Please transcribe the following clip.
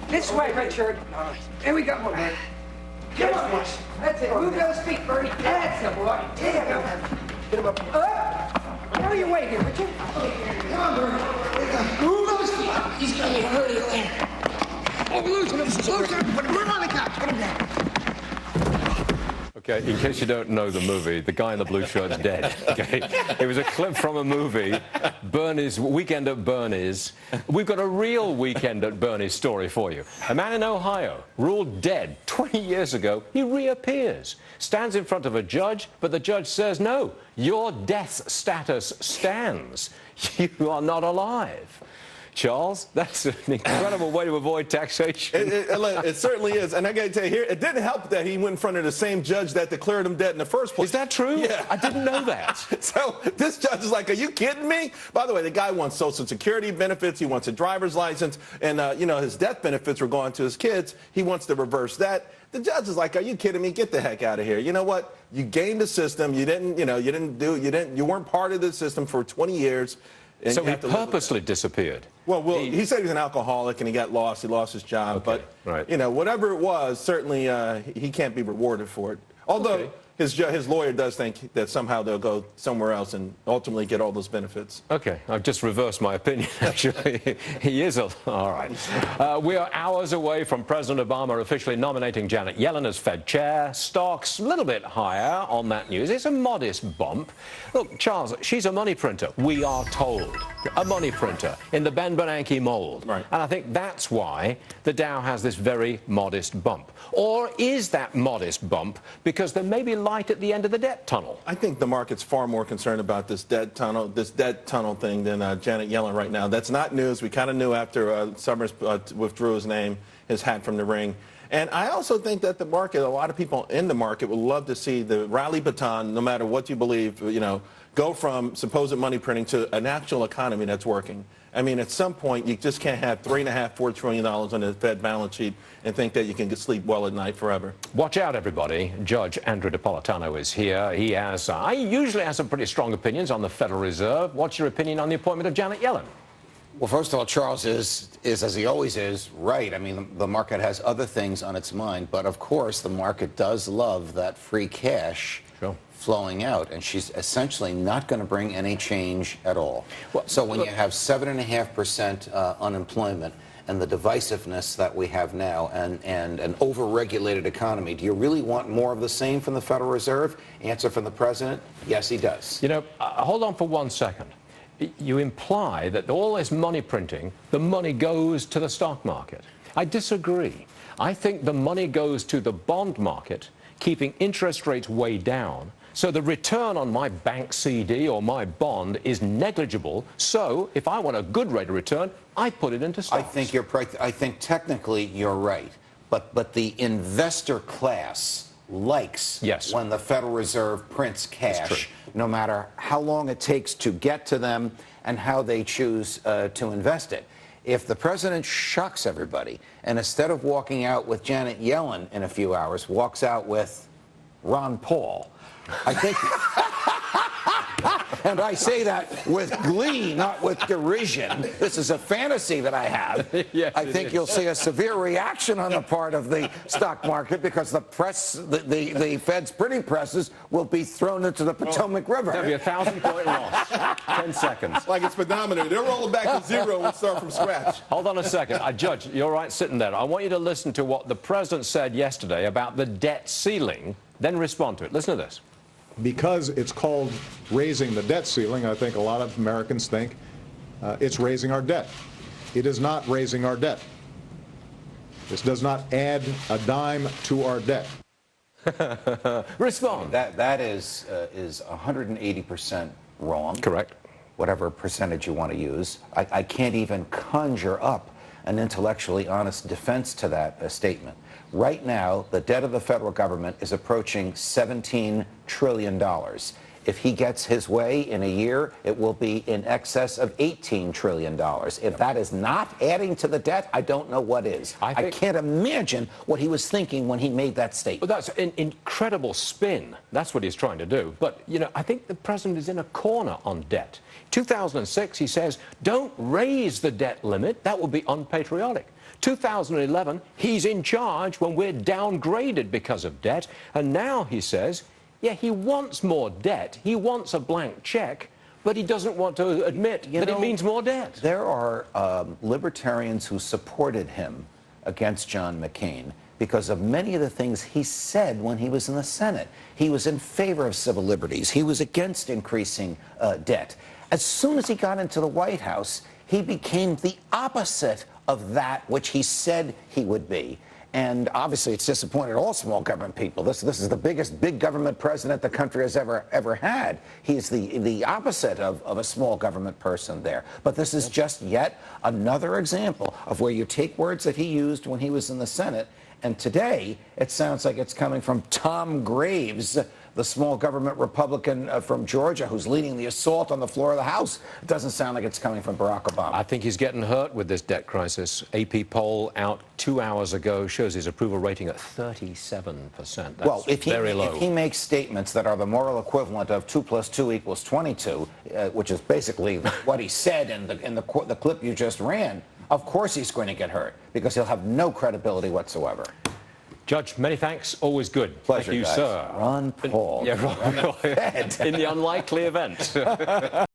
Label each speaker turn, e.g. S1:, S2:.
S1: This way, Richard. Here we go, boy. Come on, boy. That's it. Move those feet, Bernie. That's the boy. There you go. Get him up. How are you waiting, Richard? Come on, Bernie. Move those feet. He's going to be hurting. Oh, loosen him. Loosen him. Put him on the couch. Put him down.
S2: Okay, in case you don't know the movie, the guy in the blue shirt's dead. Okay, it was a clip from a movie, Bernie's Weekend at Bernie's. We've got a real Weekend at Bernie's story for you. A man in Ohio, ruled dead 20 years ago, he reappears, stands in front of a judge, but the judge says, no, your death status stands. You are not alive. Charles, that's an incredible way to avoid taxation.
S3: It certainly is. And I got to tell you here, it didn't help that he went in front of the same judge that declared him dead in the first place.
S2: Is that true?
S3: Yeah.
S2: I didn't know that.
S3: So this judge is like, are you kidding me? By the way, the guy wants Social Security benefits. He wants a driver's license. And, you know, his death benefits were going to his kids. He wants to reverse that. The judge is like, are you kidding me? Get the heck out of here. You know what? You gamed the system. You didn't, you weren't part of the system for 20 years.
S2: So he purposely disappeared.
S3: Well, he said he was an alcoholic and he got lost. He lost his job.
S2: Okay,
S3: but,
S2: right.
S3: you know, whatever it was, certainly he can't be rewarded for it. Although his lawyer does think that somehow they'll go somewhere else and ultimately get all those benefits.
S2: Okay, I've just reversed my opinion, actually. He is all right. We are hours away from President Obama officially nominating Janet Yellen as Fed chair. Stocks a little bit higher on that news. It's a modest bump. Look, Charles, she's a money printer, we are told. A money printer in the Ben Bernanke mold.
S3: Right.
S2: And I think that's why the Dow has this very modest bump. Or is that modest bump because there may be light at the end of the debt tunnel?
S3: I think the market's far more concerned about this debt tunnel thing than Janet Yellen right now. That's not news. We kind of knew after Summers withdrew his name, his hat from the ring. And I also think that the market, a lot of people in the market would love to see the rally baton, no matter what you believe, you know, go from supposed money printing to an actual economy that's working. I mean, at some point, you just can't have $3.5–4 trillion on the Fed balance sheet and think that you can sleep well at night forever.
S2: Watch out, everybody. Judge Andrew Napolitano is here. He usually has some pretty strong opinions on the Federal Reserve. What's your opinion on the appointment of Janet Yellen?
S4: Well, first of all, Charles is, as he always is, right. I mean, the market has other things on its mind. But, of course, the market does love that free cash flowing out. And she's essentially not going to bring any change at all. Well, so when you have 7.5% unemployment and the divisiveness that we have now and an over-regulated economy, do you really want more of the same from the Federal Reserve? Answer from the president, yes, he does.
S2: You know, hold on for 1 second. You imply that all this money printing, the money goes to the stock market. I disagree. I think the money goes to the bond market, keeping interest rates way down. So the return on my bank CD or my bond is negligible. So if I want a good rate of return, I put it into stocks.
S4: I think technically you're right. But the investor class likes when the Federal Reserve prints cash, no matter how long it takes to get to them and how they choose to invest it. If the president shocks everybody and instead of walking out with Janet Yellen in a few hours, walks out with Ron Paul, I think, and I say that with glee, not with derision. This is a fantasy that I have.
S2: Yes,
S4: I think you'll see a severe reaction on the part of the stock market because the press, the Fed's printing presses will be thrown into the Potomac River.
S2: That'll be a 1,000-point loss. 10 seconds.
S3: Like it's pedometer. They'll roll it back to zero and start from scratch.
S2: Hold on a second. Judge, you're right sitting there. I want you to listen to what the president said yesterday about the debt ceiling, then respond to it. Listen to this.
S5: Because it's called raising the debt ceiling, I think a lot of Americans think it's raising our debt. It is not raising our debt. This does not add a dime to our debt.
S2: Respond.
S4: That is 180% wrong.
S2: Correct.
S4: Whatever percentage you want to use. I can't even conjure up an intellectually honest defense to that statement. Right now, the debt of the federal government is approaching $17 trillion. If he gets his way in a year, it will be in excess of $18 trillion. If that is not adding to the debt, I don't know what is. I can't imagine what he was thinking when he made that statement.
S2: Well, that's an incredible spin. That's what he's trying to do. But, you know, I think the president is in a corner on debt. 2006, he says, don't raise the debt limit. That would be unpatriotic. 2011, he's in charge when we're downgraded because of debt. And now he says, yeah, he wants more debt. He wants a blank check, but he doesn't want to admit that it means more debt.
S4: There are libertarians who supported him against John McCain because of many of the things he said when he was in the Senate. He was in favor of civil liberties. He was against increasing debt. As soon as he got into the White House, he became the opposite of that which he said he would be. And obviously, it's disappointed all small government people. This is the biggest big government president the country has ever had. He's the opposite of a small government person there. But this is just yet another example of where you take words that he used when he was in the Senate, and today it sounds like it's coming from Tom Graves, the small government Republican from Georgia who's leading the assault on the floor of the House. It doesn't sound like it's coming from Barack Obama.
S2: I think he's getting hurt with this debt crisis. AP poll out 2 hours ago shows his approval rating at 37%. That's
S4: well, if he makes statements that are the moral equivalent of 2 + 2 = 22, which is basically what he said in the clip you just ran, of course he's going to get hurt because he'll have no credibility whatsoever.
S2: Judge, many thanks. Always good.
S4: Pleasure,
S2: Thank you,
S4: guys.
S2: sir.
S4: Ron Paul.
S2: Yeah, Ron Paul. In the unlikely event.